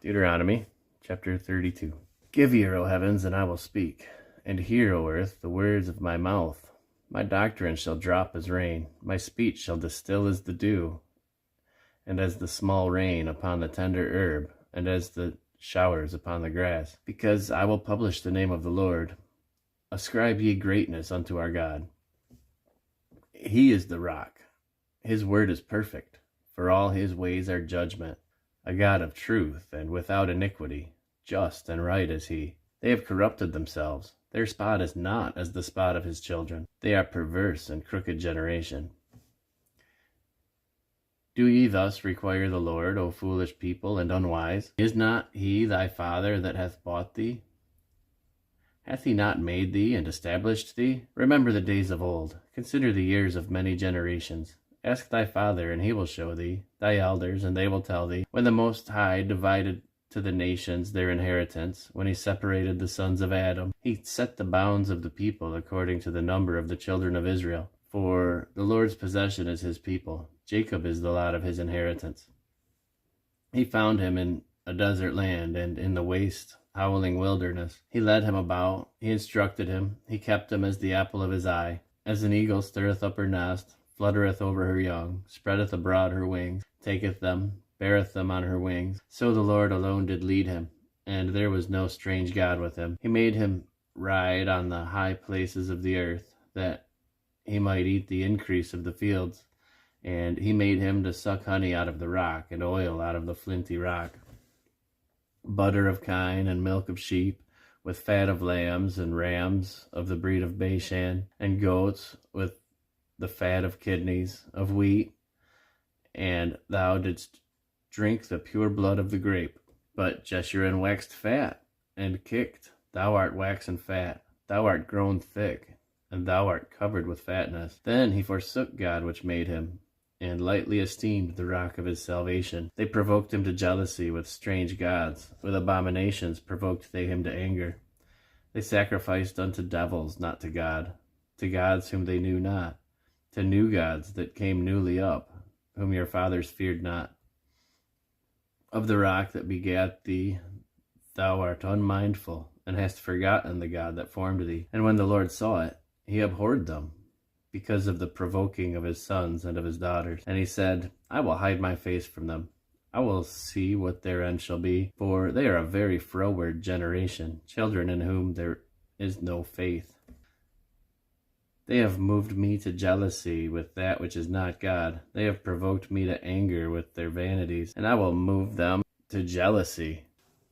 Deuteronomy chapter 32. Give ear, O heavens, and I will speak, and hear, O earth, the words of my mouth. My doctrine shall drop as rain, my speech shall distill as the dew, and as the small rain upon the tender herb, and as the showers upon the grass. Because I will publish the name of the Lord. Ascribe ye greatness unto our God. He is the rock. His word is perfect, for all his ways are judgment. A God of truth and without iniquity, just and right is he. They have corrupted themselves. Their spot is not as the spot of his children. They are perverse and crooked generation. Do ye thus require the Lord, O foolish people and unwise? Is not he thy father that hath bought thee? Hath he not made thee and established thee? Remember the days of old. Consider the years of many generations. Ask thy father, and he will show thee, thy elders, and they will tell thee, when the Most High divided to the nations their inheritance, when he separated the sons of Adam, he set the bounds of the people according to the number of the children of Israel. For the Lord's possession is his people, Jacob is the lot of his inheritance. He found him in a desert land, and in the waste, howling wilderness. He led him about, he instructed him, he kept him as the apple of his eye. As an eagle stirreth up her nest, fluttereth over her young, spreadeth abroad her wings, taketh them, beareth them on her wings. So the Lord alone did lead him, and there was no strange God with him. He made him ride on the high places of the earth, that he might eat the increase of the fields. And he made him to suck honey out of the rock, and oil out of the flinty rock, butter of kine, and milk of sheep, with fat of lambs and rams of the breed of Bashan, and goats with the fat of kidneys, of wheat, and thou didst drink the pure blood of the grape. But Jeshurun waxed fat, and kicked. Thou art waxen fat, thou art grown thick, and thou art covered with fatness. Then he forsook God which made him, and lightly esteemed the rock of his salvation. They provoked him to jealousy with strange gods. With abominations provoked they him to anger. They sacrificed unto devils, not to God, to gods whom they knew not, to new gods that came newly up, whom your fathers feared not. Of the rock that begat thee, thou art unmindful, and hast forgotten the God that formed thee. And when the Lord saw it, he abhorred them, because of the provoking of his sons and of his daughters. And he said, I will hide my face from them. I will see what their end shall be, for they are a very froward generation, children in whom there is no faith. They have moved me to jealousy with that which is not God. They have provoked me to anger with their vanities, and I will move them to jealousy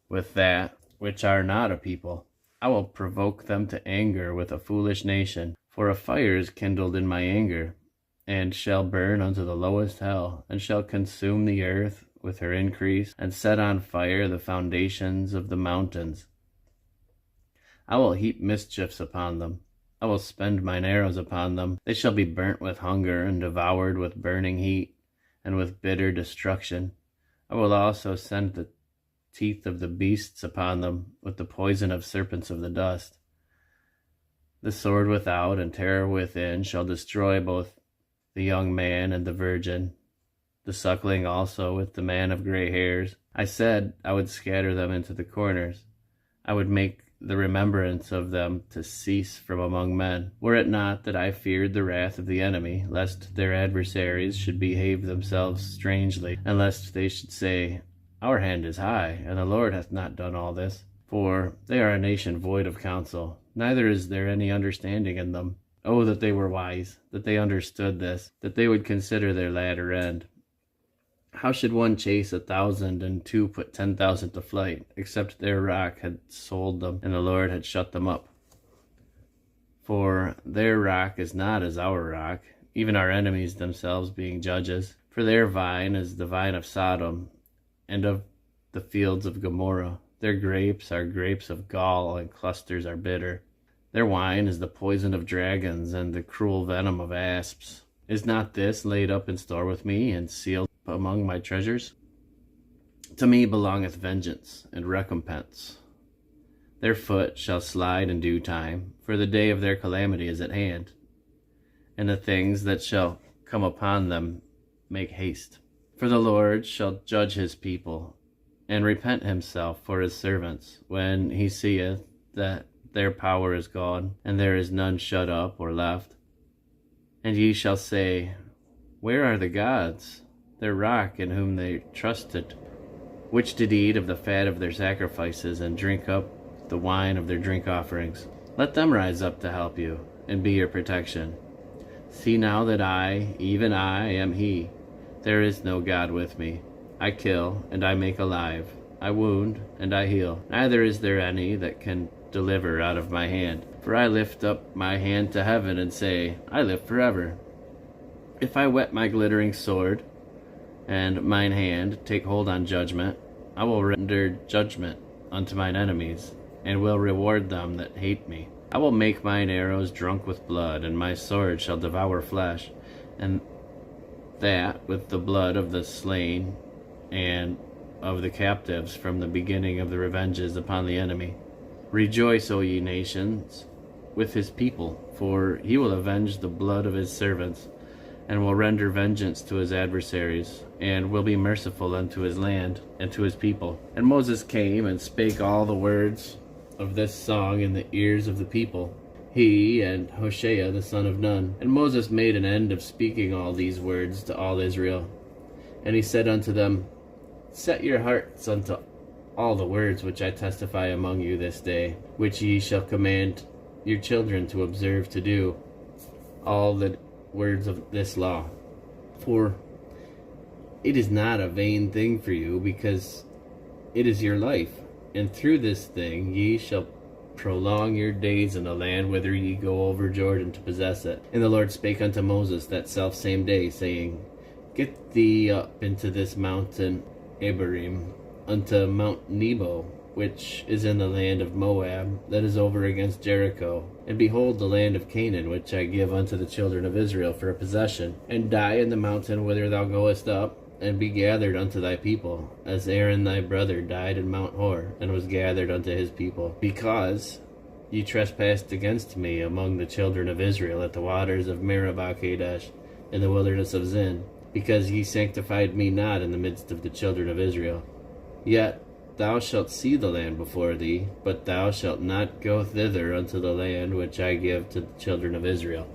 with that which are not a people. I will provoke them to anger with a foolish nation. For a fire is kindled in my anger, and shall burn unto the lowest hell, and shall consume the earth with her increase, and set on fire the foundations of the mountains. I will heap mischiefs upon them. I will spend mine arrows upon them. They shall be burnt with hunger, and devoured with burning heat, and with bitter destruction. I will also send the teeth of the beasts upon them, with the poison of serpents of the dust. The sword without and terror within shall destroy both the young man and the virgin, the suckling also with the man of gray hairs. I said I would scatter them into the corners. I would make the remembrance of them to cease from among men. Were it not that I feared the wrath of the enemy, lest their adversaries should behave themselves strangely, and lest they should say, Our hand is high, and the Lord hath not done all this. For they are a nation void of counsel, neither is there any understanding in them. Oh, that they were wise, that they understood this, that they would consider their latter end. How should one chase 1,000, and two put 10,000 to flight, except their rock had sold them, and the Lord had shut them up? For their rock is not as our rock, even our enemies themselves being judges. For their vine is the vine of Sodom, and of the fields of Gomorrah. Their grapes are grapes of gall, and clusters are bitter. Their wine is the poison of dragons, and the cruel venom of asps. Is not this laid up in store with me, and sealed among my treasures? To me belongeth vengeance and recompense. Their foot shall slide in due time, for the day of their calamity is at hand, and the things that shall come upon them make haste. For the Lord shall judge his people, and repent himself for his servants, when he seeth that their power is gone, and there is none shut up or left. And ye shall say, Where are the gods, their rock in whom they trusted, which did eat of the fat of their sacrifices, and drink up the wine of their drink offerings? Let them rise up to help you, and be your protection. See now that I, even I, am he. There is no God with me. I kill, and I make alive. I wound, and I heal. Neither is there any that can deliver out of my hand. For I lift up my hand to heaven, and say, I live forever. If I whet my glittering sword, and mine hand take hold on judgment, I will render judgment unto mine enemies, and will reward them that hate me. I will make mine arrows drunk with blood, and my sword shall devour flesh, and that with the blood of the slain and of the captives from the beginning of the revenges upon the enemy. Rejoice, O ye nations, with his people, for he will avenge the blood of his servants, and will render vengeance to his adversaries, and will be merciful unto his land and to his people. And Moses came and spake all the words of this song in the ears of the people, he and Hoshea the son of Nun. And Moses made an end of speaking all these words to all Israel. And he said unto them, Set your hearts unto all the words which I testify among you this day, which ye shall command your children to observe to do, all the words of this law. For it is not a vain thing for you, because it is your life. And through this thing ye shall prolong your days in the land whither ye go over Jordan to possess it. And the Lord spake unto Moses that selfsame day, saying, Get thee up into this mountain Abiram, unto Mount Nebo, which is in the land of Moab, that is over against Jericho. And behold the land of Canaan, which I give unto the children of Israel for a possession. And die in the mountain whither thou goest up, and be gathered unto thy people, as Aaron thy brother died in Mount Hor, and was gathered unto his people, because ye trespassed against me among the children of Israel at the waters of Meribah Kadesh, in the wilderness of Zin, because ye sanctified me not in the midst of the children of Israel. Yet thou shalt see the land before thee, but thou shalt not go thither unto the land which I give to the children of Israel.